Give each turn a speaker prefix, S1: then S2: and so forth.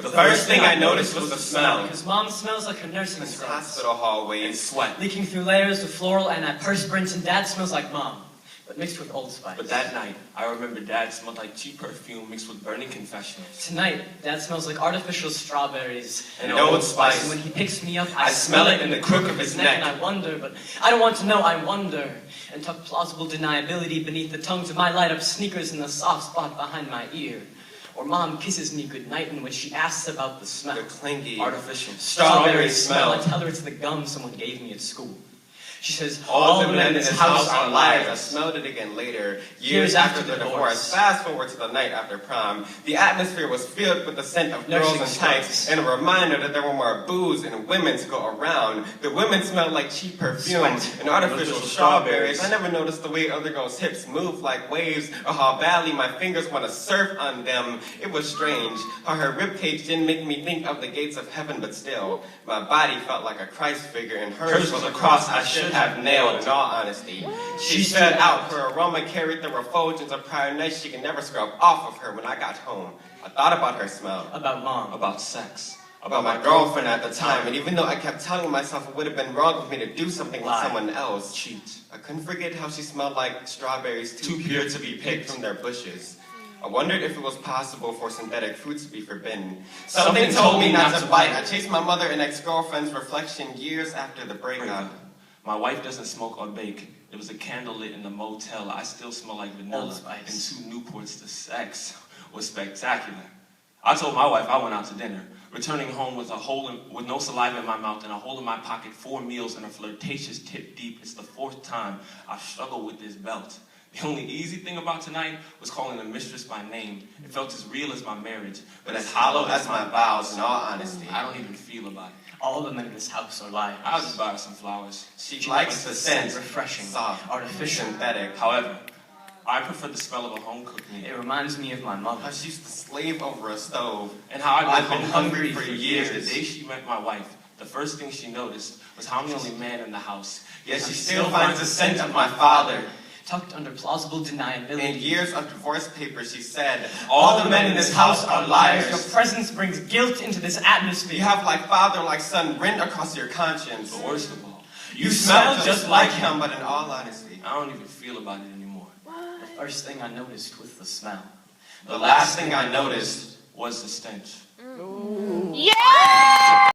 S1: The first thing I noticed was the smell.
S2: Because Mom smells like her nursing
S1: This
S2: stays.
S1: hospital hallway and sweat.
S2: Leaking through layers of floral antiperspirant, and Dad smells like Mom, but mixed with Old Spice.
S3: But that night, I remember Dad smelled like cheap perfume mixed with burning confessionals.
S2: Tonight, Dad smells like artificial strawberries
S1: and Old Spice.
S2: And when he picks me up,
S1: I smell it in the crook of his neck.
S2: And I wonder, but I don't want to know, I wonder. And tuck plausible deniability beneath the tongues of my light-up sneakers in the soft spot behind my ear. Or Mom kisses me goodnight, in which she asks about the smell.
S1: The clingy,
S2: artificial
S1: strawberry smell.
S2: I tell her it's the gum someone gave me at school. She says,
S1: all the men in this house are liars. I smelled it again later, years after the divorce. Fast forward to the night after prom. The atmosphere was filled with the scent of girls and tights, and a reminder that there were more booze and women to go around. The women smelled like cheap perfume and artificial strawberries. I never noticed the way other girls' hips moved like waves, or how badly my fingers want to surf on them. It was strange how her ribcage didn't make me think of the gates of heaven, but still, my body felt like a Christ figure, and hers was a cross I should have nailed, in all honesty. She stood out. Her aroma carried the refulgence of prior nights she could never scrub off of her. When I got home, I thought about her smell.
S2: About Mom.
S3: About sex.
S1: About my girlfriend at the time. And even though I kept telling myself it would have been wrong for me to do something with someone else,
S3: cheat,
S1: I couldn't forget how she smelled like strawberries too pure to be picked from their bushes. I wondered if it was possible for synthetic fruits to be forbidden. Something told me not to bite. I chased my mother and ex-girlfriend's reflection years after the breakup.
S3: My wife doesn't smoke or bake. There was a candle lit in the motel. I still smell like vanilla. And 2 Newports. The sex was spectacular. I told my wife I went out to dinner, returning home with with no saliva in my mouth and a hole in my pocket, 4 meals and a flirtatious tip deep. It's the 4th time I've struggled with this belt. The only easy thing about tonight was calling the mistress by name. It felt as real as my marriage, but as hollow as my vows, in all honesty. I don't even feel about it.
S2: All the men in this house are liars.
S3: I'll just buy her some flowers.
S1: She likes the scent,
S2: refreshing,
S1: soft,
S2: artificial,
S1: synthetic.
S3: However, I prefer the smell of a home-cooked meal.
S2: It reminds me of my mother.
S1: How she used to slave over a stove.
S3: And how
S1: I've been hungry for years.
S3: The day she met my wife, the first thing she noticed was how I'm the only man in the house.
S1: Yet she still finds the scent of my father.
S2: Tucked under plausible deniability.
S1: In years of divorce papers, she said, all the men in this house are liars.
S2: Your presence brings guilt into this atmosphere.
S1: You have like father, like son, written across your conscience.
S3: But worst of all,
S1: you smell just like him, but in all honesty,
S3: I don't even feel about it anymore.
S2: The first thing I noticed was the smell.
S1: The last thing I noticed
S3: was the stench.
S2: Ooh.